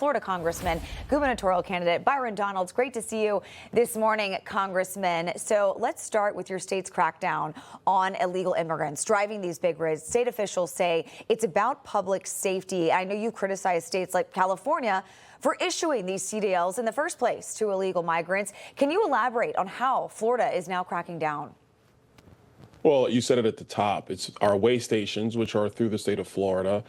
Florida Congressman, gubernatorial candidate Byron Donalds. Great to see you this morning, Congressman. So let's start with your state's crackdown on illegal immigrants driving these big rigs. State officials say it's about public safety. I know you criticized states like California for issuing these CDLs in the first place to illegal migrants. Can you elaborate on how Florida is now cracking down? Well, you said it at the top. It's our way stations, which are through the state of Florida.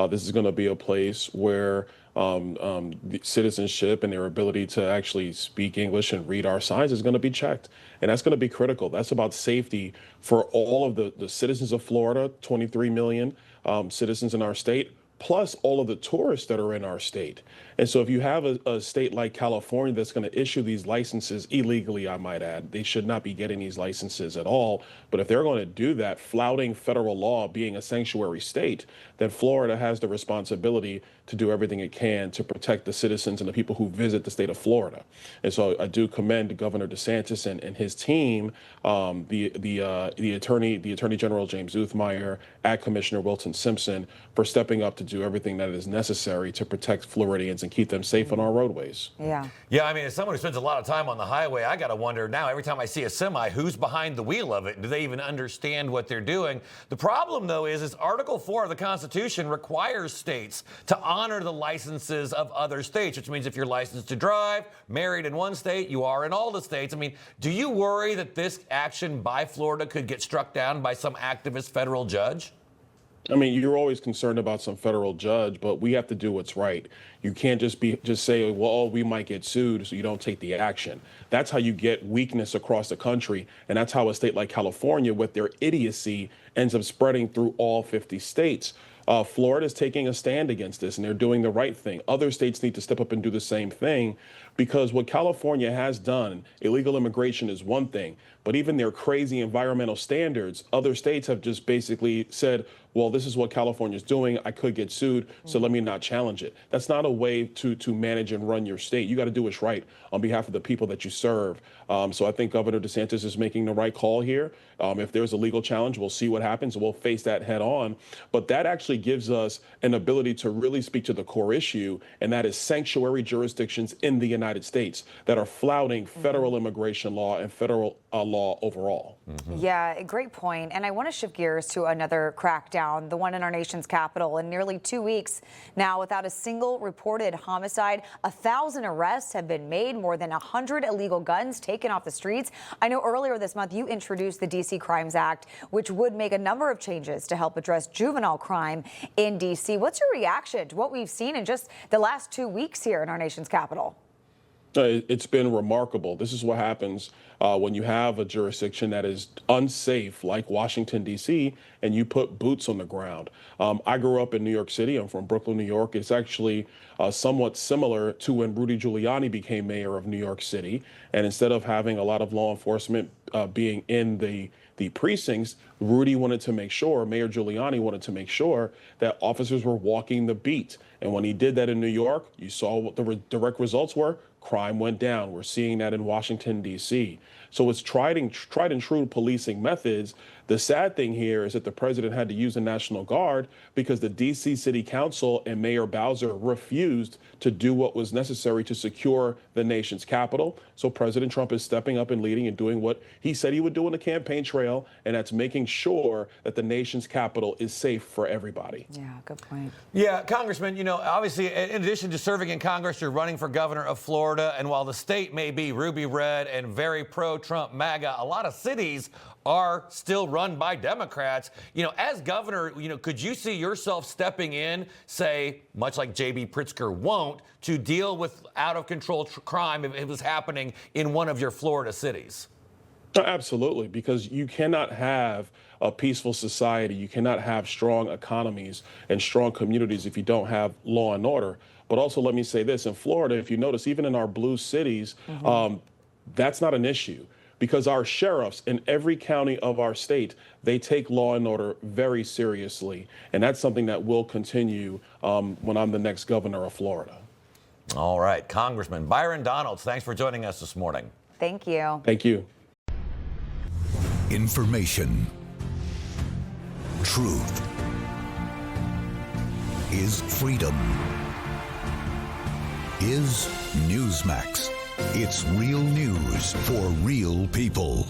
This is going to be a place where the citizenship and their ability to actually speak English and read our signs is going to be checked. And that's going to be critical. That's about safety for all of the citizens of Florida, 23 million citizens in our state, plus all of the tourists that are in our state. And so if you have a state like California that's going to issue these licenses illegally, I might add, they should not be getting these licenses at all. But if they're going to do that, flouting federal law, being a sanctuary state, then Florida has the responsibility to do everything it can to protect the citizens and the people who visit the state of Florida. And so I do commend Governor DeSantis and his team, the Attorney General James Uthmeier, Ag Commissioner Wilton Simpson, for stepping up to do everything that is necessary to protect Floridians and keep them safe on our roadways. Yeah, I mean, as someone who spends a lot of time on the highway, I got to wonder now, every time I see a semi, who's behind the wheel of it? Do they even understand what they're doing? The problem, though, is Article 4 of the Constitution requires states to honor the licenses of other states, which means if you're licensed to drive, married in one state, you are in all the states. I mean, do you worry that this action by Florida could get struck down by some activist federal judge? I mean, you're always concerned about some federal judge, but we have to do what's right. You can't just say, well, we might get sued, so you don't take the action. That's how you get weakness across the country, and that's how a state like California, with their idiocy, ends up spreading through all 50 states. Florida's taking a stand against this, and they're doing the right thing. Other states need to step up and do the same thing, because what California has done, illegal immigration is one thing, but even their crazy environmental standards, other states have just basically said, well, this is what California's doing. I could get sued, so let me not challenge it. That's not a way to manage and run your state. You got to do what's right on behalf of the people that you serve. So I think Governor DeSantis is making the right call here. If there's a legal challenge, we'll see what happens. We'll face that head on. But that actually gives us an ability to really speak to the core issue, and that is sanctuary jurisdictions in the United States that are flouting federal immigration law and federal law overall. Yeah, great point. And I want to shift gears to another crackdown, the one in our nation's capital. In nearly 2 weeks now, without a single reported homicide, 1,000 arrests have been made, more than 100 illegal guns taken off the streets. I know earlier this month you introduced the D.C. Crimes Act, which would make a number of changes to help address juvenile crime in D.C. What's your reaction to what we've seen in just the last 2 weeks here in our nation's capital? It's been remarkable. This is what happens when you have a jurisdiction that is unsafe, like Washington, D.C., and you put boots on the ground. I grew up in New York City. I'm from Brooklyn, New York. It's actually somewhat similar to when Rudy Giuliani became mayor of New York City. And instead of having a lot of law enforcement being in the precincts, Rudy wanted to make sure, Mayor Giuliani wanted to make sure that officers were walking the beat. And when he did that in New York, you saw what the direct results were. Crime went down. We're seeing that in Washington, D.C. So it's tried and true policing methods. The sad thing here is that the president had to use the National Guard because the D.C. City Council and Mayor Bowser refused to do what was necessary to secure the nation's capital. So President Trump is stepping up and leading and doing what he said he would do on the campaign trail, and that's making sure that the nation's capital is safe for everybody. Yeah, good point. Yeah, Congressman, you know, obviously, in addition to serving in Congress, you're running for governor of Florida. And while the state may be ruby red and very pro-Trump MAGA, a lot of cities are still run by Democrats. You know, as governor, you know, could you see yourself stepping in, say, much like J.B. Pritzker won't, to deal with out-of-control crime if it was happening in one of your Florida cities? Absolutely, because you cannot have a peaceful society. You cannot have strong economies and strong communities if you don't have law and order. But also, let me say this, in Florida, if you notice, even in our blue cities, that's not an issue, because our sheriffs in every county of our state, they take law and order very seriously. And that's something that will continue when I'm the next governor of Florida. All right, Congressman Byron Donalds, thanks for joining us this morning. Thank you. Thank you. Information. Truth is freedom. is Newsmax. It's real news for real people.